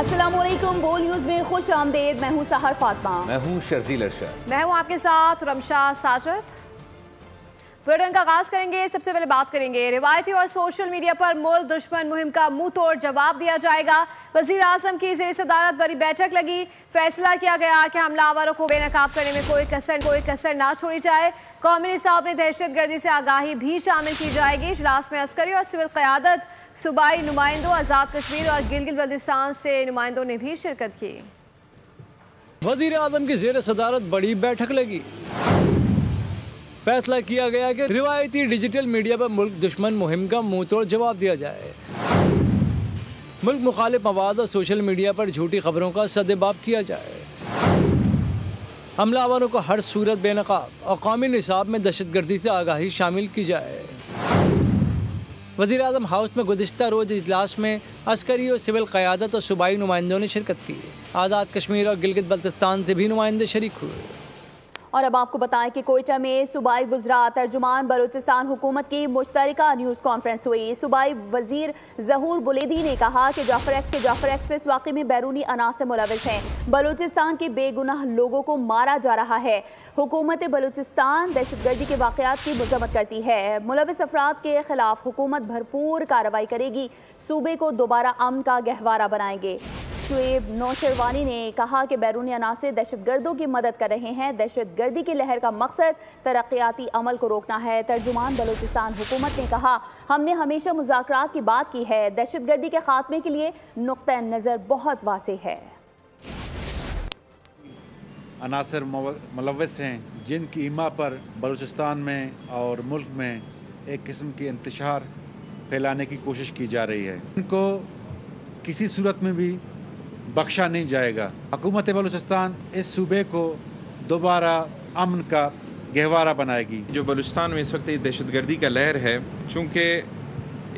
अस्सलामुअलैकुम, बोल न्यूज़ में खुश आमदेद। मैं हूँ सहर फातिमा। मैं हूँ शर्जील अरशद। मैं हूँ आपके साथ रमशा साजिद। बुलेटिन का आगाज करेंगे। सबसे पहले बात करेंगे रिवायती और सोशल मीडिया पर मुल्क दुश्मन मुहिम का मुंह तोड़ जवाब दिया जाएगा। वजीर आजम की ज़ेर सदारत बड़ी बैठक लगी। फैसला किया गया कि हमलावरों को बेनकाब करने में कोई कसर ना छोड़ी जाए। कौमी निसाब में दहशत गर्दी से आगाही भी शामिल की जाएगी। इजलास में अस्करी और सिविल क़यादत, सूबाई नुमाइंदों, आज़ाद कश्मीर और गिलगित बल्तिस्तान से नुमाइंदों ने भी शिरकत की। वजीर आजम की ज़ेर सदारत बड़ी बैठक लगी। फैसला किया गया कि रिवायती डिजिटल मीडिया पर मुल्क दुश्मन मुहिम का मुंह तोड़ जवाब दिया जाए। मुल्क मुखालिफ मवाद और सोशल मीडिया पर झूठी खबरों का सदेबाब किया जाए। हमलावरों को हर सूरत बेनकाब और कौमी निसाब में दहशतगर्दी से आगाही शामिल की जाए। वज़ीर आज़म हाउस में गुज़िश्ता रोज़ इजलास में अस्करी और सिविल क़यादत और सूबाई नुमाइंदों ने शिरकत की। आज़ाद कश्मीर और गिलगित बल्तिस्तान से भी नुमाइंदे शरीक हुए। और अब आपको बताएं कि कोयटा में सूबाई वज़रा तर्जुमान बलूचिस्तान हुकूमत की मुश्तरका न्यूज़ कॉन्फ्रेंस हुई। सूबाई वज़ीर ज़हूर बुलेदी ने कहा कि जाफ़र एक्सप्रेस वाक़ई में बैरूनी अनासर मुलविस हैं। बलूचिस्तान के बेगुनाह लोगों को मारा जा रहा है। हुकूमत बलूचिस्तान दहशतगर्दी के वाक़यात की मज़म्मत करती है। मुलविस अफराद के खिलाफ हुकूमत भरपूर कार्रवाई करेगी। सूबे को दोबारा अमन का गहवारा बनाएंगे। शुएब नौशरवानी ने कहा कि बैरूनी अनासर दहशतगर्दों की मदद कर रहे हैं। दहशतगर्दी की लहर का मकसद तरक्याती अमल को रोकना है। तर्जुमान बलूचिस्तान हुकूमत ने कहा, हमने हमेशा मुज़ाकरात की बात की है। दहशतगर्दी के खात्मे के लिए नुक्ता नज़र बहुत वाज़ेह है। अनासर मुलव्वस हैं जिनकी ईमा पर बलूचिस्तान में और मुल्क में एक किस्म की इंतशार फैलाने की कोशिश की जा रही है। इनको किसी सूरत में भी बख्शा नहीं जाएगा। हुकूमत बलूचिस्तान इस सूबे को दोबारा अमन का गहवारा बनाएगी। जो बलूचिस्तान में इस वक्त दहशतगर्दी का लहर है, चूँकि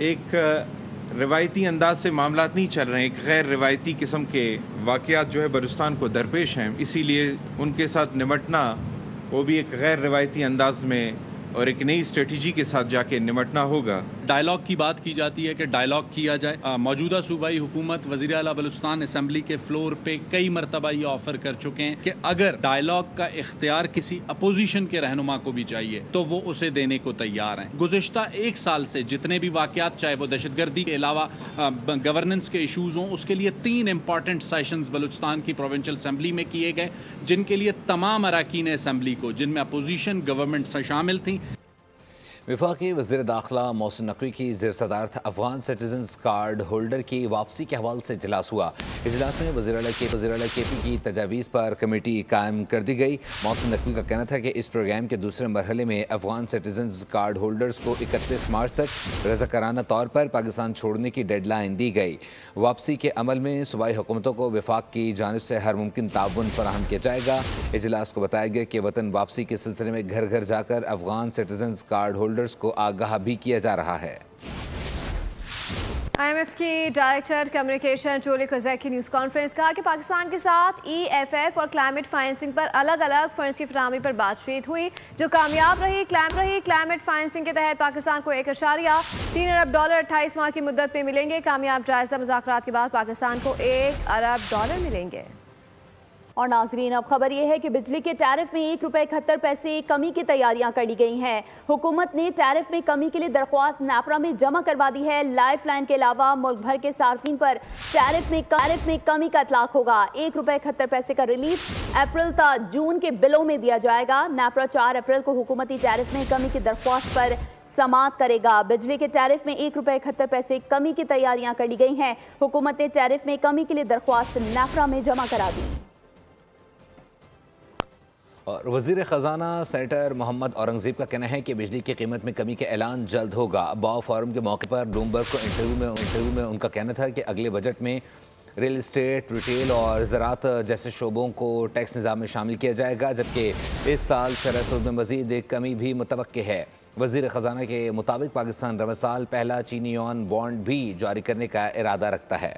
एक रिवायती अंदाज से मामला नहीं चल रहे हैं, एक गैर रिवायती किस्म के वाक़यात जो है बलूचिस्तान को दरपेश हैं, इसीलिए उनके साथ निमटना वो भी एक गैर रिवायती अंदाज में और एक नई स्ट्रेटजी के साथ जाके निमटना होगा। डायलॉग की बात की जाती है कि डायलॉग किया जाए। मौजूदा सूबाई हुकूमत वज़ीर आला बलूचिस्तान असम्बली के फ्लोर पे कई मरतबा ये ऑफ़र कर चुके हैं कि अगर डायलॉग का इख्तियार किसी अपोजिशन के रहनुमा को भी चाहिए तो वो उसे देने को तैयार हैं। गुज़िश्ता एक साल से जितने भी वाक़यात, चाहे वो दहशतगर्दी के अलावा गवर्नेंस के इशूज़ हों, उसके लिए 3 इंपॉर्टेंट सेशंस बलूचिस्तान की प्रोविंशियल असम्बली में किए गए, जिनके लिए तमाम अरकान असम्बली को, जिनमें अपोजिशन गवर्नमेंट शामिल थी। वफाकी वज़ीर दाखिला मोहसिन नकवी की ज़ेर सदारत अफगान सिटीजन्स कार्ड होल्डर की वापसी के हवाले से इजलास हुआ। इजलास में वज़ीर आला KP की तजावीज़ पर कमेटी कायम कर दी गई। मोहसिन नकवी का कहना था कि इस प्रोग्राम के दूसरे मरहले में अफगान सिटीजन्स कार्ड होल्डर्स को 31 मार्च तक रज़ाकाराना तौर पर पाकिस्तान छोड़ने की डेडलाइन दी गई। वापसी के अमल में सूबाई हुकूमतों को वफाक की जानिब से हर मुमकिन ताउन फराहम किया जाएगा। इजलास को बताया गया कि वतन वापसी के सिलसिले में घर घर जाकर अफगान सिटीजन्स कार्ड होल्डर्स को आगाह भी किया जा रहा है। IMF की डायरेक्टर कम्युनिकेशन जोली कज़ै की न्यूज़ कॉन्फ्रेंस कहा कि पाकिस्तान के साथ EFF और क्लाइमेट फाइनेंसिंग पर अलग अलग फंड्स की फराहमी पर बातचीत हुई जो कामयाब रही। क्लाइमेट फाइनेंसिंग के तहत पाकिस्तान को $1.3 अरब 28 माह की मुद्दत में मिलेंगे। कामयाब जायजा मुज़ाकरात के बाद पाकिस्तान को $1 अरब मिलेंगे। और नाजरीन, अब खबर यह है कि बिजली के टैरिफ में ₹1.71 कमी की तैयारियां कर ली गई हैं। हुकूमत ने टैरिफ में कमी के लिए दरख्वास्त नापरा में जमा करवा दी है। लाइफ लाइन के अलावा मुल्क भर के सार्फिन पर टैरिफ में कमी का इतलाक होगा। ₹1.71 का रिलीफ अप्रैल ता जून के बिलों में दिया जाएगा। नापरा 4 अप्रैल को हुकूमती टैरिफ में कमी की दरख्वास्त पर समाअत करेगा। बिजली के टैरिफ में ₹1.71 कमी की तैयारियां कर ली गई हैं। हुकूमत ने टैरिफ में कमी के लिए दरख्वास्त नापरा में जमा करा दी। और वज़ीर ख़जाना सेनेटर मोहम्मद औरंगज़ेब का कहना है कि बिजली की कीमत में कमी का ऐलान जल्द होगा। बाओ फोरम के मौके पर ब्लूमबर्ग को इंटरव्यू में उनका कहना था कि अगले बजट में रियल इस्टेट, रिटेल और ज़राअत जैसे शोबों को टैक्स निज़ाम में शामिल किया जाएगा, जबकि इस साल शरह सूद में मज़ीद एक कमी भी मुतवक्के है। वज़ीर ख़जाना के मुताबिक पाकिस्तान रवा साल पहला चीनी युआन बॉन्ड भी जारी करने का इरादा रखता है।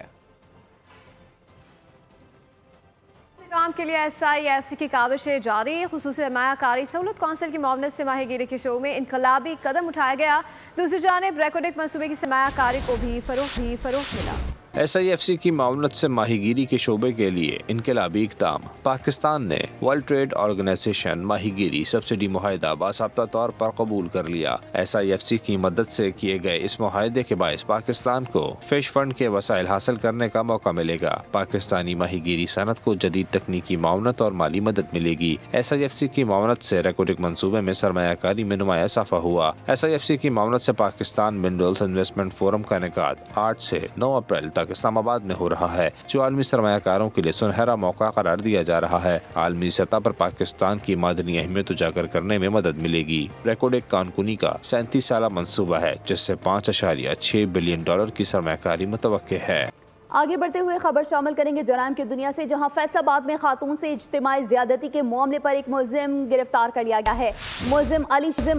काम के लिए SIFC की काविशें जारी। खुसूसी सरमायाकारी सहूलत कौंसिल की मुआवनत से माहीगीरी के शो में इनकलाबी कदम उठाया गया। दूसरी जानिब रेकोडिक मनसूबे की सरमायाकारी को भी फरोग मिला। SIFC की मामलत से माहीगीरी के शोबे के लिए इनकलाबी इक़दाम। पाकिस्तान ने वर्ल्ड ट्रेड ऑर्गेनाइजेशन माहीगीरी सब्सिडी मुआहदा बासाब्ता तौर पर कबूल कर लिया। SIFC की मदद से किए गए इस मुआहदे के बायस पाकिस्तान को फिश फंड के वसाइल हासिल करने का मौका मिलेगा। पाकिस्तानी माहीगीरी सनत को जदीद तकनीकी मावनत और माली मदद मिलेगी। SIFC की मावनत से रेकोडिक मनसूबे में सरमायाकारी में नुमाया इजाफा हुआ। SIFC की मावनत से पाकिस्तान मिनरल्स इन्वेस्टमेंट फोरम का इनेकाद 8 से 9 अप्रैल तक इस्लामाबाद में हो रहा है, जो आलमी सरमायाकारों के लिए सुनहरा मौका करार दिया जा रहा है। आलमी सतह पर पाकिस्तान की मादनी अहमियत उजागर करने में मदद मिलेगी। रेकोडिक कानकुनी का 37 साला मंसूबा है, जिससे $5.6 बिलियन की सरमायाकारी मुतवक्के है। आगे बढ़ते हुए खबर शामिल करेंगे जराइम की दुनिया से, जहां फैसलाबाद में खातून से इज्तिमाई ज्यादती के मामले पर एक मुलजिम गिरफ्तार कर लिया गया है। मुलजिम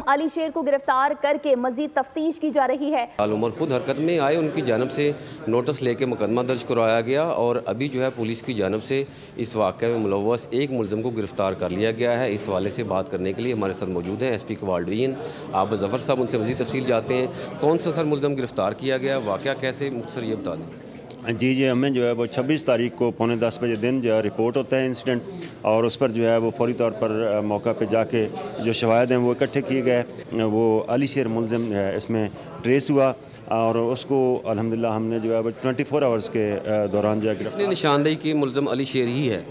अली शेर को गिरफ्तार करके मजीद तफ्तीश की जा रही है। उमर खुद हरकत में आए, उनकी जानब से नोटिस लेके मुकदमा दर्ज करवाया गया और अभी जो है पुलिस की जानब से इस वाक़े में मुलव्वस एक मुलजिम को गिरफ्तार कर लिया गया है। इस हवाले से बात करने के लिए हमारे साथ मौजूद हैं SP quad division Abid Zafar साहब। उनसे मजीद तफसील जानते हैं। कौन सा सर मुलजिम गिरफ्तार किया गया, वाक़या कैसे, मुख्तसर ये बता दें। जी हमें जो है वो 26 तारीख को 9:45 बजे दिन जो है रिपोर्ट होता है इंसिडेंट, और उस पर जो है वो फौरी तौर पर मौका पे जाके जो शवाहिद हैं वो इकट्ठे किए गए। वो अली शेर मुलजिम जो है इसमें ट्रेस हुआ और उसको अल्हम्दुलिल्लाह हमने जो है वो 24 आवर्स के दौरान जो है किसने निशानदेही की मुलजिम अली शेर ही है।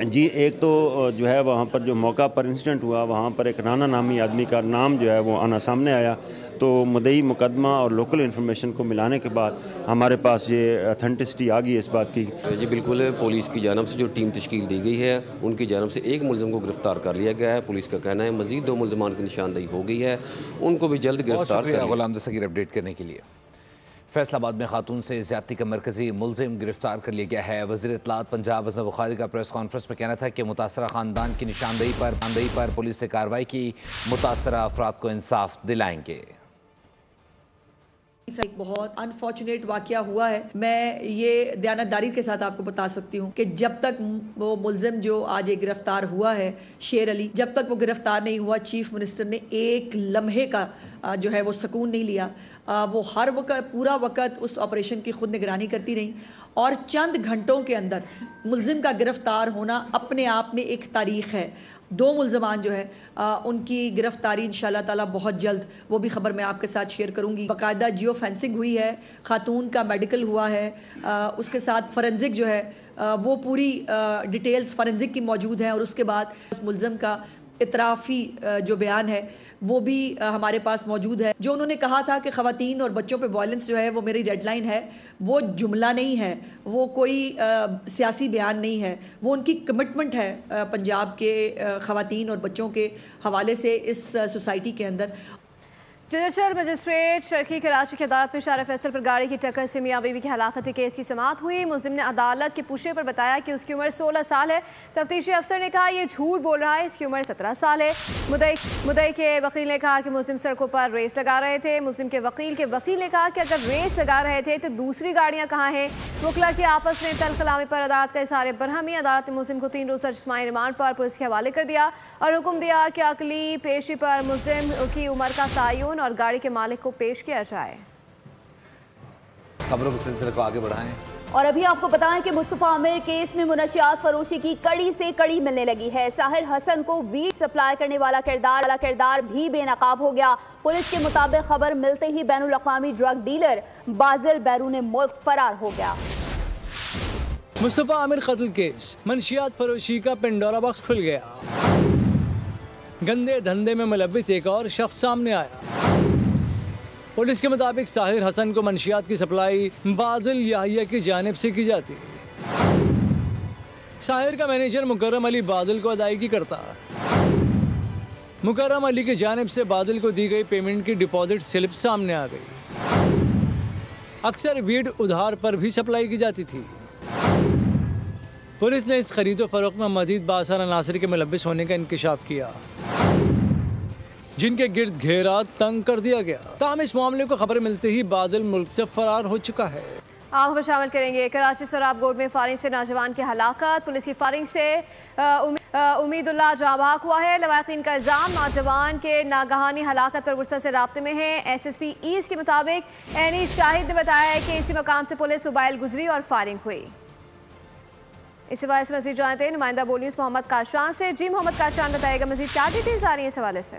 जी एक तो जो है वहाँ पर जो मौका पर इंसिडेंट हुआ वहाँ पर एक राना नामी आदमी का नाम जो है वो आना सामने आया, तो मुद्दई मुकदमा और लोकल इन्फॉर्मेशन को मिलाने के बाद हमारे पास ये अथेंटिसिटी आ गई इस बात की। जी बिल्कुल, पुलिस की जानब से जो टीम तश्कील दी गई है उनकी जानब से एक मुलजिम को गिरफ्तार कर लिया गया है। पुलिस का कहना है मजीद 2 मुलजमान की निशानदेही हो गई है, उनको भी जल्द गिरफ्तार कर लिया। गुलाम दस्तगीर अपडेट करने के लिए। फैसलाबाद में खातून से ज़्यादती का मरकजी मुलजिम गिरफ्तार कर लिया गया है। वज़ीर इत्तलात पंजाब अज़म बुखारी का प्रेस कॉन्फ्रेंस में कहना था कि मुतासरा ख़ानदान की निशानदेही पर पुलिस ने कार्रवाई की, मुतासरा अफराद को इंसाफ दिलाएंगे। एक बहुत अनफॉर्चुनेट वाकया हुआ है। मैं ये दयानतदारी के साथ आपको बता सकती हूँ कि जब तक वो मुलजिम जो आज एक गिरफ्तार हुआ है शेर अली, जब तक वो गिरफ्तार नहीं हुआ चीफ मिनिस्टर ने एक लम्हे का जो है वो सुकून नहीं लिया। वो हर वक्त पूरा वक्त उस ऑपरेशन की खुद निगरानी करती रही और चंद घंटों के अंदर मुलजिम का गिरफ्तार होना अपने आप में एक तारीख़ है। 2 मुलजमान जो है उनकी गिरफ्तारी इंशाल्लाह ताला बहुत जल्द, वो भी ख़बर मैं आपके साथ शेयर करूँगी। बाकायदा जियो फेंसिंग हुई है, खातून का मेडिकल हुआ है, उसके साथ फॉरेंसिक जो है वो पूरी डिटेल्स फॉरेंसिक की मौजूद हैं और उसके बाद उस मुलजिम का इतराफ़ी जो बयान है वो भी हमारे पास मौजूद है। जो उन्होंने कहा था कि ख़वातीन और बच्चों पे वायलेंस जो है वो मेरी डेडलाइन है, वो जुमला नहीं है, वो कोई सियासी बयान नहीं है, वो उनकी कमिटमेंट है पंजाब के ख़वातीन और बच्चों के हवाले से इस सोसाइटी के अंदर। जुडिशल मजिस्ट्रेट शर्की कराची की अदालत में शार फैसल पर गाड़ी की टक्कर से मियाँ बीवी की हलाकती केस की समाअत हुई। मुलजिम ने अदालत के पूछने पर बताया कि उसकी उम्र 16 साल है। तफ्तीशी अफसर ने कहा यह झूठ बोल रहा है, इसकी उम्र 17 साल है। मुद्दई के वकील ने कहा कि मुलजिम सड़कों पर रेस लगा रहे थे। मुलजिम के वकील ने कहा कि अगर रेस लगा रहे थे तो दूसरी गाड़ियाँ कहाँ हैं। वकला की आपस में तलखलामी पर अदालत का इशारे बरहमी। अदालत ने मुलजिम को 3 रोज़ा जिस्मानी रिमांड पर पुलिस के हवाले कर दिया और हुक्म दिया कि अकली पेशी पर मुलजिम की उम्र का तयन और गाड़ी के मालिक को पेश किया जाए। खबरों के सिलसिले को आगे बढ़ाएं और अभी आपको बताएं कि मुस्तफा आमिर केस में मुनशियात फरोशी की कड़ी से कड़ी मिलने लगी है। साहिर हसन को वीट सप्लाई करने वाला किरदार भी बेनकाब हो गया। पुलिस के मुताबिक खबर मिलते ही बैनुल अक़वामी ड्रग डीलर बाजिल बैरून मुल्क फरार हो गया। मुस्तफा आमिर कत्ल केस, मनशियात फरोशी का पेंडोरा बॉक्स खुल गया। गंदे धंधे में मुलव्विस एक और शख्स सामने आया। पुलिस के मुताबिक साहिर हसन को मनशियात की सप्लाई बादल याहिया की जानिब से की जाती है। साहिर का मैनेजर मुकर्रम अली बादल को अदायगी करता। मुकर्रम अली की जानिब से बादल को दी गई पेमेंट की डिपॉजिट स्लिप सामने आ गई। अक्सर वीड उधार पर भी सप्लाई की जाती थी। पुलिस ने इस खरीदो फरोख्त में मजीद बासार अनासर के मुलव्विस होने का इंकिशाफ किया, जिनके गिर्द घेरा तंग कर दिया गया। ताहम इस मामले को खबर मिलते ही बादल मुल्क से फरार हो चुका है। आप शामिल करेंगे कराची शराब गोड में फायरिंग से नौजवान की हलाकत। पुलिस की फायरिंग से उम्मीदुल्लाह जहां भाग हुआ है। लवाकिन का इल्जाम नौजवान के नागहानी हलाकत पर गुस्सा से राब्ते में है। SSP ईस्ट के मुताबिक एनीस शाहिद ने बताया है कि इसी मकाम से पुलिस मोबाइल गुजरी और फायरिंग हुई। इस हवाले से मजीद जानते हैं नुमाइंदा बोल न्यूज़ मोहम्मद काशान से। जी मोहम्मद काशान, बताएगा मजीद क्या डिटेल्स आ रही है इस हवाले से?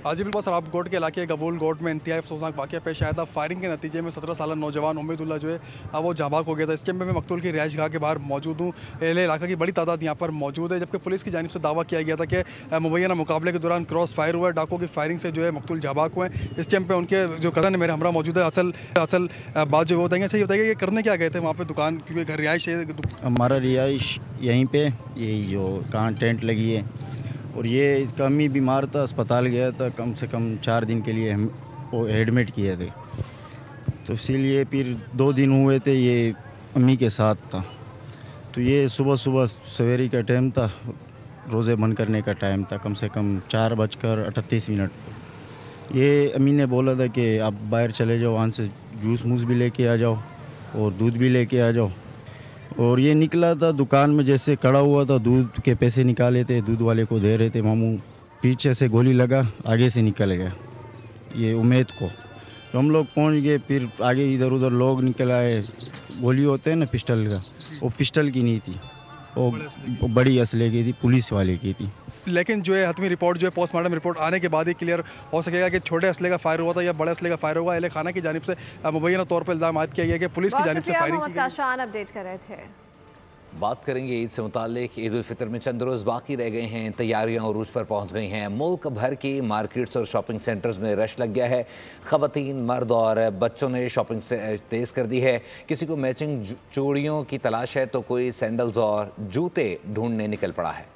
जी बिल्कुल, सराब कोट के इलाके गबूल कोट में इंतहाई अफसोसनाक वाक़या पेश आया था। फायरिंग के नतीजे में 17 साल नौजवान उम्मीदुल्लाह जो है वो जाबाक हो गया था। इसके में मैं मकतूल की रिहाइश गाह के बाहर मौजूद हूँ। इलाका की बड़ी तादाद यहाँ पर मौजूद है, जबकि पुलिस की जानिब से दावा किया गया था कि मुबैना मुकाबले के दौरान क्रॉस फायर हुआ है। डाकों की फायरिंग से जो है मकतूल जाबाक हुए हैं। इस टाइम पर उनके जो कज़न है मेरे हमरा मौजूद है। असल बात जो बताएंगे, सही बताइए कि करने क्या गए थे वहाँ पर दुकान, क्योंकि घर रिहाइश है? हमारा रिहाइश यहीं पर, यही जो कहाँ टेंट लगी है, और ये इसका अम्मी बीमार था, अस्पताल गया था। कम से कम 4 दिन के लिए हम वो एडमिट किए थे, तो इसीलिए फिर 2 दिन हुए थे ये अम्मी के साथ था। तो ये सुबह सवेरे का टाइम था, रोज़े बंद करने का टाइम था, कम से कम 4:38। ये अम्मी ने बोला था कि आप बाहर चले जाओ, वहाँ से जूस मूस भी लेके आ जाओ और दूध भी लेके आ जाओ। और ये निकला था दुकान में, जैसे खड़ा हुआ था, दूध के पैसे निकाले थे, दूध वाले को दे रहे थे। मामू पीछे से गोली लगा, आगे से निकल गया ये उम्मीद को। तो हम लोग पहुंच गए, फिर आगे इधर उधर लोग निकल आए। गोली होते हैं ना पिस्टल का, वो पिस्टल की नहीं थी, वो बड़ी असले की थी, पुलिस वाले की थी। लेकिन जो है हतमी रिपोर्ट जो है पोस्टमार्टम रिपोर्ट आने के बाद ही क्लियर हो सकेगा कि छोटे असले का फायर हुआ था या बड़े असले का फायर हुआ। अहले खाना की जानिब से मुबैना तौर पर इल्ज़ाम किया गया कि पुलिस की जानिब से फायरिंग की गई। अपडेट कर रहे थे। बात करेंगे ईद से मुतालिक। ईद उल फितर में चंद रोज़ बाकी रह गए हैं, तैयारियां उरूज पर पहुंच गई हैं। मुल्क भर की मार्केट्स और शॉपिंग सेंटर्स में रश लग गया है। ख़वातीन, मर्द और बच्चों ने शॉपिंग से तेज़ कर दी है। किसी को मैचिंग चूड़ियों की तलाश है तो कोई सैंडल्स और जूते ढूंढने निकल पड़ा है।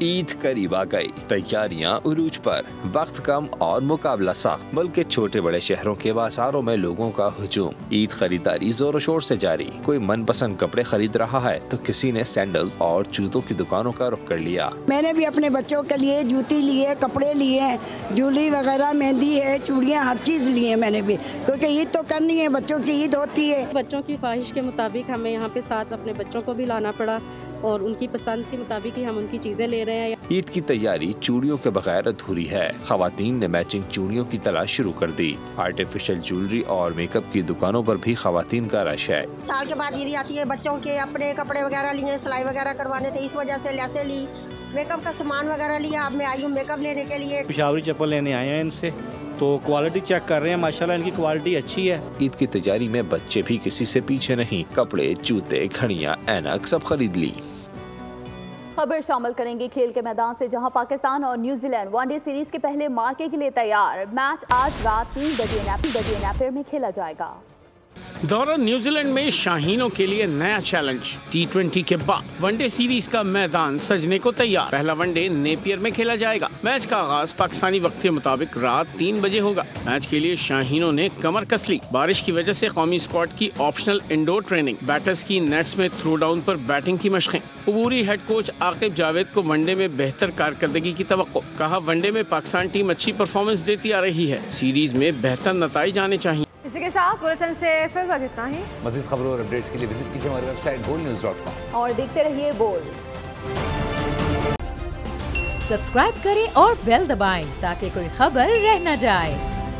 ईद करीब आ गई, तैयारियां उरूज पर, वक्त कम और मुकाबला सख्त। मुल्क के छोटे बड़े शहरों के बाजारों में लोगों का हुजूम। ईद खरीदारी जोर शोर से जारी। कोई मनपसंद कपड़े खरीद रहा है तो किसी ने सैंडल और जूतों की दुकानों का रुख कर लिया। मैंने भी अपने बच्चों के लिए जूती लिए, कपड़े लिए, ज्वेलरी वगैरह, मेहंदी है, चूड़ियाँ, हर चीज़ ली है मैंने भी, क्योंकि ईद तो करनी है, बच्चों की ईद होती है। बच्चों की ख्वाहिश के मुताबिक हमें यहाँ पे साथ अपने बच्चों को भी लाना पड़ा और उनकी पसंद के मुताबिक ही हम उनकी चीजें ले रहे हैं। ईद की तैयारी चूड़ियों के बगैर अधूरी है। खवातीन ने मैचिंग चूड़ियों की तलाश शुरू कर दी। आर्टिफिशियल ज्वेलरी और मेकअप की दुकानों पर भी खवातीन का रश है। साल के बाद ईद आती है, बच्चों के अपने कपड़े वगैरह लिए, सिलाई वगैरह करवाने थे, इस वजह से लैसे ली, मेकअप का सामान वगैरह लिया। अब मैं आई हूँ मेकअप लेने के लिए। पिशावरी चप्पल लेने आए हैं इनसे, तो क्वालिटी चेक कर रहे हैं, माशाल्लाह इनकी क्वालिटी अच्छी है। ईद की तैयारी में बच्चे भी किसी से पीछे नहीं। कपड़े, जूते, घड़ियां, ऐनक सब खरीद ली। खबर शामिल करेंगे खेल के मैदान से, जहां पाकिस्तान और न्यूजीलैंड वनडे सीरीज के पहले मार्के के लिए तैयार। मैच आज रात 3 बजे नेपियर में खेला जाएगा। दौरा न्यूजीलैंड में शाहीनों के लिए नया चैलेंज। T20 के बाद वनडे सीरीज का मैदान सजने को तैयार। पहला वनडे नेपियर में खेला जाएगा। मैच का आगाज पाकिस्तानी वक्त के मुताबिक रात 3 बजे होगा। मैच के लिए शाहीनों ने कमर कस ली। बारिश की वजह से कौमी स्क्वाड की ऑप्शनल इंडोर ट्रेनिंग, बैटर्स की नेट्स में थ्रो डाउन पर बैटिंग की मशकें। अबूरी हेड कोच आकिब जावेद को वनडे में बेहतर कारकर्दगी की तवक्को। कहा वनडे में पाकिस्तान टीम अच्छी परफॉर्मेंस देती आ रही है, सीरीज में बेहतर नताइज आने चाहिए। इसी के साथ बुलेटिन से फिलहाल इतना ही। मज़ीद खबरों और अपडेट्स के लिए विजिट कीजिए हमारी वेबसाइट boldnews.com और देखते रहिए बोल्ड। सब्सक्राइब करें और बेल दबाएं ताकि कोई खबर रह न जाए।